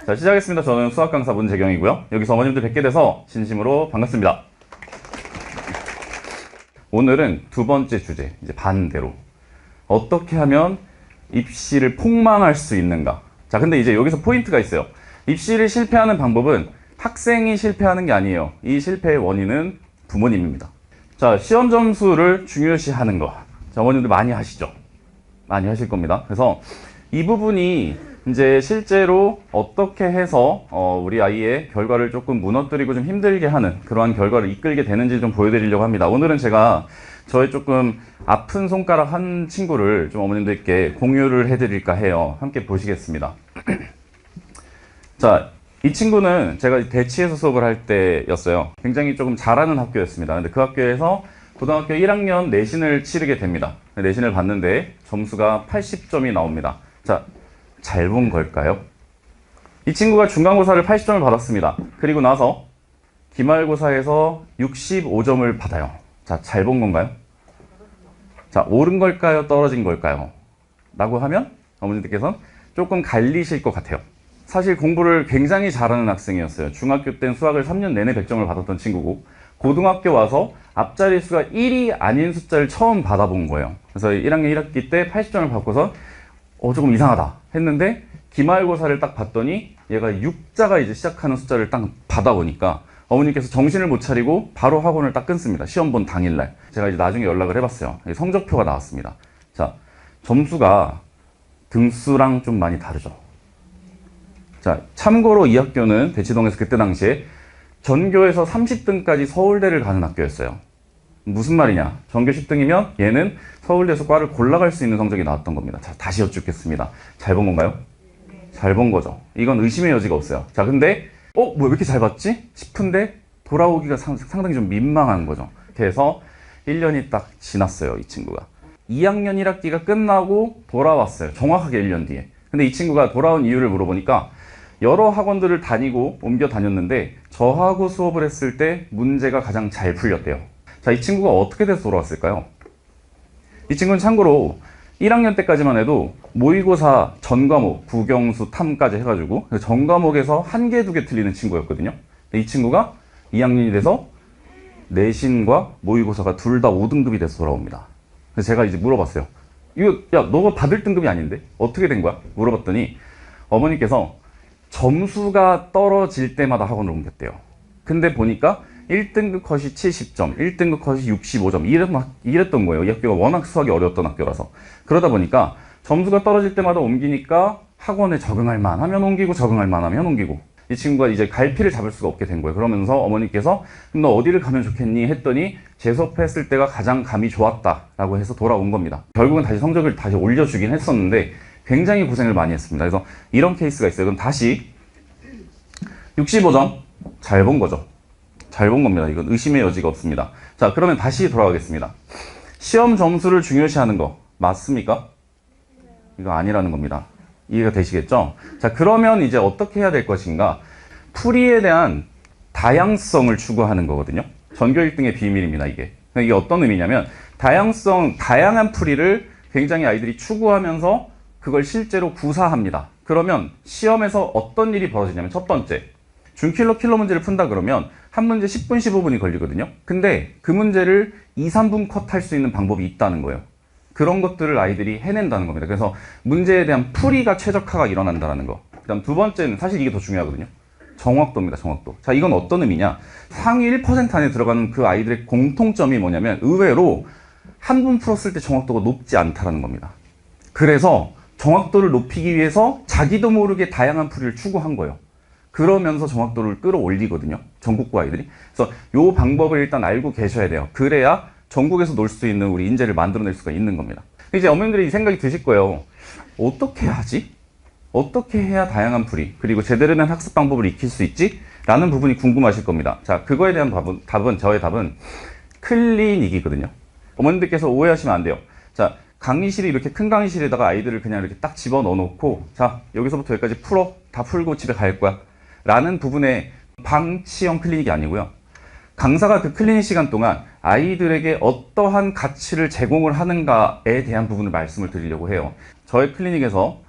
자, 시작하겠습니다. 저는 수학 강사 문재경이고요. 여기서 어머님들 뵙게 돼서 진심으로 반갑습니다. 오늘은 두 번째 주제, 이제 반대로. 어떻게 하면 입시를 폭망할 수 있는가? 자, 근데 이제 여기서 포인트가 있어요. 입시를 실패하는 방법은 학생이 실패하는 게 아니에요. 이 실패의 원인은 부모님입니다. 자, 시험 점수를 중요시하는 거. 자, 어머님들 많이 하시죠? 많이 하실 겁니다. 그래서 이 부분이 이제 실제로 어떻게 해서 우리 아이의 결과를 조금 무너뜨리고 좀 힘들게 하는 그러한 결과를 이끌게 되는지 좀 보여드리려고 합니다. 오늘은 제가 저의 조금 아픈 손가락 한 친구를 좀 어머님들께 공유를 해드릴까 해요. 함께 보시겠습니다. 자, 이 친구는 제가 대치에서 수업을 할 때였어요. 굉장히 조금 잘하는 학교였습니다. 근데 그 학교에서 고등학교 1학년 내신을 치르게 됩니다. 내신을 봤는데 점수가 80점이 나옵니다. 자, 잘 본 걸까요? 이 친구가 중간고사를 80점을 받았습니다. 그리고 나서 기말고사에서 65점을 받아요. 자, 잘 본 건가요? 자, 옳은 걸까요? 떨어진 걸까요? 라고 하면 어머님들께서는 조금 갈리실 것 같아요. 사실 공부를 굉장히 잘하는 학생이었어요. 중학교 땐 수학을 3년 내내 100점을 받았던 친구고 고등학교 와서 앞자리 수가 1이 아닌 숫자를 처음 받아본 거예요. 그래서 1학년 1학기 때 80점을 받고서 조금 이상하다 했는데 기말고사를 딱 봤더니 얘가 6자가 이제 시작하는 숫자를 딱 받아보니까 어머니께서 정신을 못 차리고 바로 학원을 딱 끊습니다. 시험 본 당일날. 제가 이제 나중에 연락을 해봤어요. 성적표가 나왔습니다. 자, 점수가 등수랑 좀 많이 다르죠. 자, 참고로 이 학교는 대치동에서 그때 당시에 전교에서 30등까지 서울대를 가는 학교였어요. 무슨 말이냐? 전교 10등이면 얘는 서울대에서 과를 골라갈 수 있는 성적이 나왔던 겁니다. 자, 다시 여쭙겠습니다. 잘 본 건가요? 잘 본 거죠. 이건 의심의 여지가 없어요. 자, 근데 뭐야 왜 이렇게 잘 봤지? 싶은데 돌아오기가 상당히 좀 민망한 거죠. 그래서 1년이 딱 지났어요. 이 친구가 2학년 1학기가 끝나고 돌아왔어요. 정확하게 1년 뒤에. 근데 이 친구가 돌아온 이유를 물어보니까 여러 학원들을 다니고 옮겨 다녔는데 저하고 수업을 했을 때 문제가 가장 잘 풀렸대요. 자, 이 친구가 어떻게 돼서 돌아왔을까요? 이 친구는 참고로 1학년 때까지만 해도 모의고사 전 과목, 국영수, 탐까지 해가지고 전 과목에서 1개, 2개 틀리는 친구였거든요. 근데 이 친구가 2학년이 돼서 내신과 모의고사가 둘 다 5등급이 돼서 돌아옵니다. 그래서 제가 이제 물어봤어요. 이거, 야, 너가 받을 등급이 아닌데? 어떻게 된 거야? 물어봤더니 어머니께서 점수가 떨어질 때마다 학원을 옮겼대요. 근데 보니까 1등급 컷이 70점, 1등급 컷이 65점 이랬던 거예요. 이 학교가 워낙 수학이 어려웠던 학교라서. 그러다 보니까 점수가 떨어질 때마다 옮기니까 학원에 적응할 만하면 옮기고 적응할 만하면 옮기고 이 친구가 이제 갈피를 잡을 수가 없게 된 거예요. 그러면서 어머니께서 그럼 너 어디를 가면 좋겠니? 했더니 재수업했을 때가 가장 감이 좋았다라고 해서 돌아온 겁니다. 결국은 다시 성적을 다시 올려주긴 했었는데 굉장히 고생을 많이 했습니다. 그래서 이런 케이스가 있어요. 그럼 다시 65점 잘 본 거죠. 잘 본 겁니다. 이건 의심의 여지가 없습니다. 자, 그러면 다시 돌아가겠습니다. 시험 점수를 중요시하는 거 맞습니까? 이거 아니라는 겁니다. 이해가 되시겠죠? 자, 그러면 이제 어떻게 해야 될 것인가? 풀이에 대한 다양성을 추구하는 거거든요. 전교 1등의 비밀입니다, 이게. 이게 어떤 의미냐면 다양한 풀이를 굉장히 아이들이 추구하면서 그걸 실제로 구사합니다. 그러면 시험에서 어떤 일이 벌어지냐면 첫 번째, 준킬러 킬러 문제를 푼다 그러면 한 문제 10분, 15분이 걸리거든요. 근데 그 문제를 2, 3분 컷 할 수 있는 방법이 있다는 거예요. 그런 것들을 아이들이 해낸다는 겁니다. 그래서 문제에 대한 풀이가 최적화가 일어난다는 거. 그 다음 두 번째는 사실 이게 더 중요하거든요. 정확도입니다. 정확도. 자, 이건 어떤 의미냐. 상위 1% 안에 들어가는 그 아이들의 공통점이 뭐냐면 의외로 한 분 풀었을 때 정확도가 높지 않다는 겁니다. 그래서 정확도를 높이기 위해서 자기도 모르게 다양한 풀이를 추구한 거예요. 그러면서 정확도를 끌어올리거든요. 전국고 아이들이. 그래서 이 방법을 일단 알고 계셔야 돼요. 그래야 전국에서 놀 수 있는 우리 인재를 만들어낼 수가 있는 겁니다. 이제 어머님들이 이 생각이 드실 거예요. 어떻게 하지? 어떻게 해야 다양한 풀이 그리고 제대로 된 학습 방법을 익힐 수 있지? 라는 부분이 궁금하실 겁니다. 자, 그거에 대한 저의 답은 클리닉이거든요. 어머님들께서 오해하시면 안 돼요. 자, 강의실이 이렇게 큰 강의실에다가 아이들을 그냥 이렇게 딱 집어넣어 놓고 자, 여기서부터 여기까지 풀어. 다 풀고 집에 갈 거야. 라는 부분의 방치형 클리닉이 아니고요. 강사가 그 클리닉 시간 동안 아이들에게 어떠한 가치를 제공을 하는가에 대한 부분을 말씀을 드리려고 해요. 저의 클리닉에서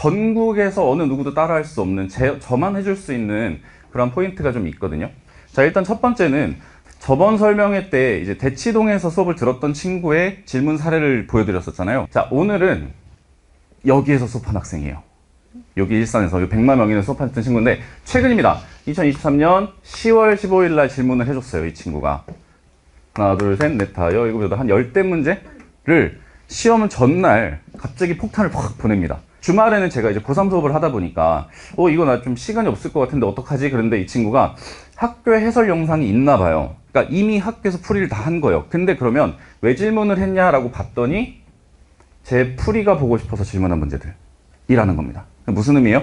전국에서 어느 누구도 따라할 수 없는 저만 해줄 수 있는 그런 포인트가 좀 있거든요. 자, 일단 첫 번째는 저번 설명회 때 이제 대치동에서 수업을 들었던 친구의 질문 사례를 보여드렸었잖아요. 자, 오늘은 여기에서 수업한 학생이에요. 여기 일산에서 100만 명인을 수업했던 친구인데 최근입니다. 2023년 10월 15일 날 질문을 해줬어요. 이 친구가 하나 둘 셋 넷 다 여 일곱 여덟 한 10대 문제를 시험 전날 갑자기 폭탄을 확 보냅니다. 주말에는 제가 이제 고3 수업을 하다 보니까 이거 나 좀 시간이 없을 것 같은데 어떡하지? 그런데 이 친구가 학교에 해설 영상이 있나 봐요. 그러니까 이미 학교에서 풀이를 다 한 거예요. 근데 그러면 왜 질문을 했냐라고 봤더니 제 풀이가 보고 싶어서 질문한 문제들이라는 겁니다. 무슨 의미예요?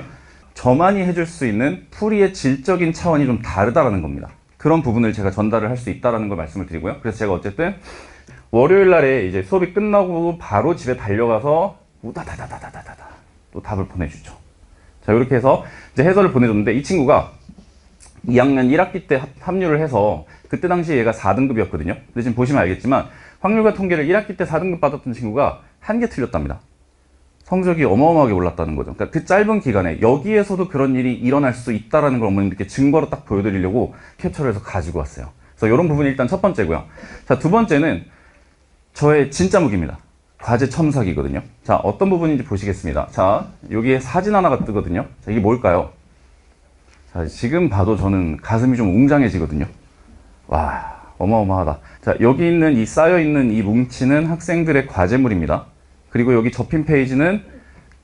저만이 해줄 수 있는 풀이의 질적인 차원이 좀 다르다라는 겁니다. 그런 부분을 제가 전달을 할 수 있다는 걸 말씀을 드리고요. 그래서 제가 어쨌든 월요일 날에 이제 수업이 끝나고 바로 집에 달려가서 우다다다다다다다 또 답을 보내주죠. 자, 이렇게 해서 이제 해설을 보내줬는데 이 친구가 2학년 1학기 때 합류를 해서 그때 당시 얘가 4등급이었거든요. 근데 지금 보시면 알겠지만 확률과 통계를 1학기 때 4등급 받았던 친구가 한 개 틀렸답니다. 성적이 어마어마하게 올랐다는 거죠. 그러니까 그 짧은 기간에 여기에서도 그런 일이 일어날 수 있다는 걸 어머님들께 증거로 딱 보여드리려고 캡처를 해서 가지고 왔어요. 그래서 이런 부분이 일단 첫 번째고요. 자, 두 번째는 저의 진짜 무기입니다. 과제 첨삭이거든요. 자, 어떤 부분인지 보시겠습니다. 자, 여기에 사진 하나가 뜨거든요. 자, 이게 뭘까요? 자, 지금 봐도 저는 가슴이 좀 웅장해지거든요. 와, 어마어마하다. 자, 여기 있는 이 쌓여있는 이 뭉치는 학생들의 과제물입니다. 그리고 여기 접힌 페이지는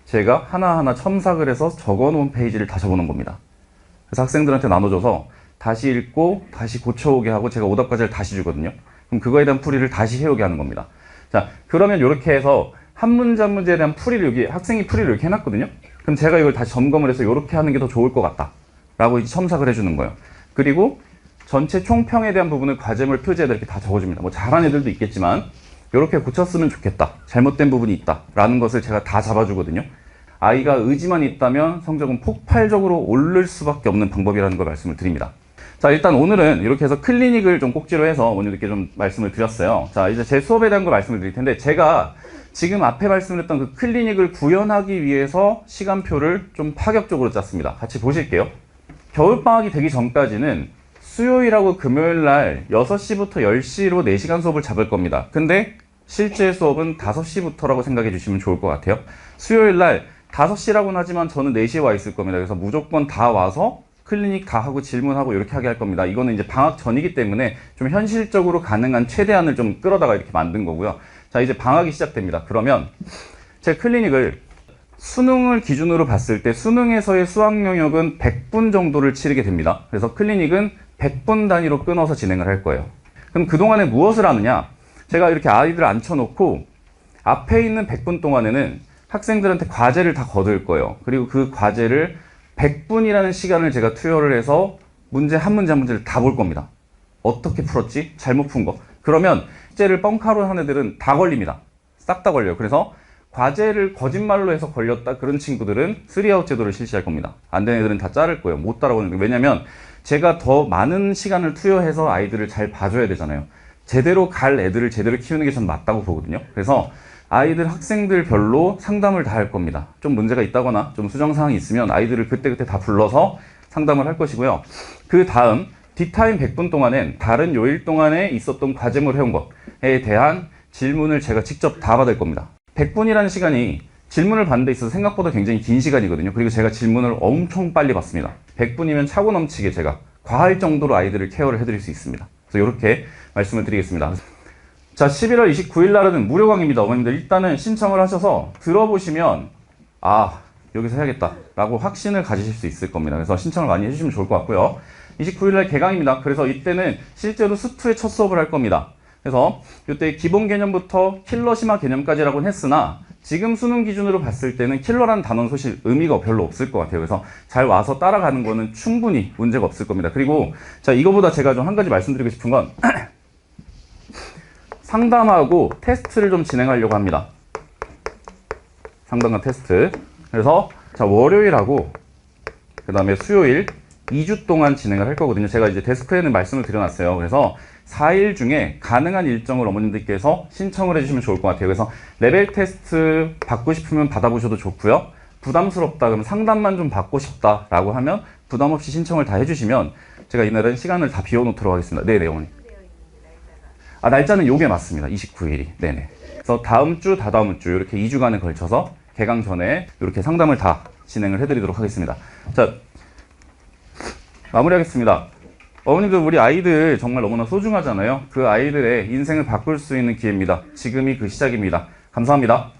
제가 하나하나 첨삭을 해서 적어놓은 페이지를 다 적어놓은 겁니다. 그래서 학생들한테 나눠줘서 다시 읽고 다시 고쳐오게 하고 제가 오답과제를 다시 주거든요. 그럼 그거에 대한 풀이를 다시 해오게 하는 겁니다. 자, 그러면 이렇게 해서 한 문제 한 문제에 대한 풀이를 여기 학생이 풀이를 이렇게 해놨거든요. 그럼 제가 이걸 다시 점검을 해서 이렇게 하는 게 더 좋을 것 같다 라고 이제 첨삭을 해주는 거예요. 그리고 전체 총평에 대한 부분을 과제물 표지에다 이렇게 다 적어줍니다. 뭐 잘한 애들도 있겠지만 이렇게 고쳤으면 좋겠다, 잘못된 부분이 있다 라는 것을 제가 다 잡아주거든요. 아이가 의지만 있다면 성적은 폭발적으로 오를 수밖에 없는 방법이라는 걸 말씀을 드립니다. 자, 일단 오늘은 이렇게 해서 클리닉을 좀 꼭지로 해서 어머님들께 좀 말씀을 드렸어요. 자, 이제 제 수업에 대한 거 말씀을 드릴 텐데 제가 지금 앞에 말씀드렸던 그 클리닉을 구현하기 위해서 시간표를 좀 파격적으로 짰습니다. 같이 보실게요. 겨울방학이 되기 전까지는 수요일하고 금요일 날 6시부터 10시로 4시간 수업을 잡을 겁니다. 근데 실제 수업은 5시부터라고 생각해 주시면 좋을 것 같아요. 수요일 날 5시라고는 하지만 저는 4시에 와 있을 겁니다. 그래서 무조건 다 와서 클리닉 다 하고 질문하고 이렇게 하게 할 겁니다. 이거는 이제 방학 전이기 때문에 좀 현실적으로 가능한 최대한을 좀 끌어다가 이렇게 만든 거고요. 자, 이제 방학이 시작됩니다. 그러면 제 클리닉을 수능을 기준으로 봤을 때 수능에서의 수학 영역은 100분 정도를 치르게 됩니다. 그래서 클리닉은 100분 단위로 끊어서 진행을 할 거예요. 그럼 그동안에 무엇을 하느냐? 제가 이렇게 아이들을 앉혀놓고 앞에 있는 100분 동안에는 학생들한테 과제를 다 거둘 거예요. 그리고 그 과제를 100분이라는 시간을 제가 투여를 해서 문제 한 문제 한 문제를 다 볼 겁니다. 어떻게 풀었지? 잘못 푼 거. 그러면 숙제를 뻥카로 한 애들은 다 걸립니다. 싹 다 걸려요. 그래서 과제를 거짓말로 해서 걸렸다 그런 친구들은 3아웃 제도를 실시할 겁니다. 안 되는 애들은 다 자를 거예요. 못 따라오는 거예요. 왜냐면 제가 더 많은 시간을 투여해서 아이들을 잘 봐줘야 되잖아요. 제대로 갈 애들을 제대로 키우는 게 전 맞다고 보거든요. 그래서 아이들 학생들별로 상담을 다 할 겁니다. 좀 문제가 있다거나 좀 수정사항이 있으면 아이들을 그때그때 다 불러서 상담을 할 것이고요. 그 다음 뒷타임 100분 동안엔 다른 요일 동안에 있었던 과제물 해온 것에 대한 질문을 제가 직접 다 받을 겁니다. 100분이라는 시간이 질문을 받는 데 있어서 생각보다 굉장히 긴 시간이거든요. 그리고 제가 질문을 엄청 빨리 받습니다. 100분이면 차고 넘치게 제가 과할 정도로 아이들을 케어를 해드릴 수 있습니다. 그래서 이렇게 말씀을 드리겠습니다. 자, 11월 29일 날은 무료 강의입니다. 어머님들 일단은 신청을 하셔서 들어보시면 여기서 해야겠다 라고 확신을 가지실 수 있을 겁니다. 그래서 신청을 많이 해주시면 좋을 것 같고요. 29일 날 개강입니다. 그래서 이때는 실제로 수투의 첫 수업을 할 겁니다. 그래서 이때 기본 개념부터 킬러 심화 개념까지라고는 했으나 지금 수능 기준으로 봤을 때는 킬러라는 단어는 사실 의미가 별로 없을 것 같아요. 그래서 잘 와서 따라가는 거는 충분히 문제가 없을 겁니다. 그리고 자, 이거보다 제가 좀 한 가지 말씀드리고 싶은 건 상담하고 테스트를 좀 진행하려고 합니다. 상담과 테스트. 그래서 자, 월요일하고 그 다음에 수요일 2주 동안 진행을 할 거거든요. 제가 이제 데스크에는 말씀을 드려놨어요. 그래서 4일 중에 가능한 일정을 어머님들께서 신청을 해주시면 좋을 것 같아요. 그래서 레벨 테스트 받고 싶으면 받아보셔도 좋고요. 부담스럽다 그러면 상담만 좀 받고 싶다라고 하면 부담 없이 신청을 다 해주시면 제가 이날은 시간을 다 비워놓도록 하겠습니다. 네네 어머니. 날짜는 요게 맞습니다. 29일이. 네네. 그래서 다음 주, 다다음 주 이렇게 2주간에 걸쳐서 개강 전에 이렇게 상담을 다 진행을 해드리도록 하겠습니다. 자, 마무리하겠습니다. 어머님들 우리 아이들 정말 너무나 소중하잖아요. 그 아이들의 인생을 바꿀 수 있는 기회입니다. 지금이 그 시작입니다. 감사합니다.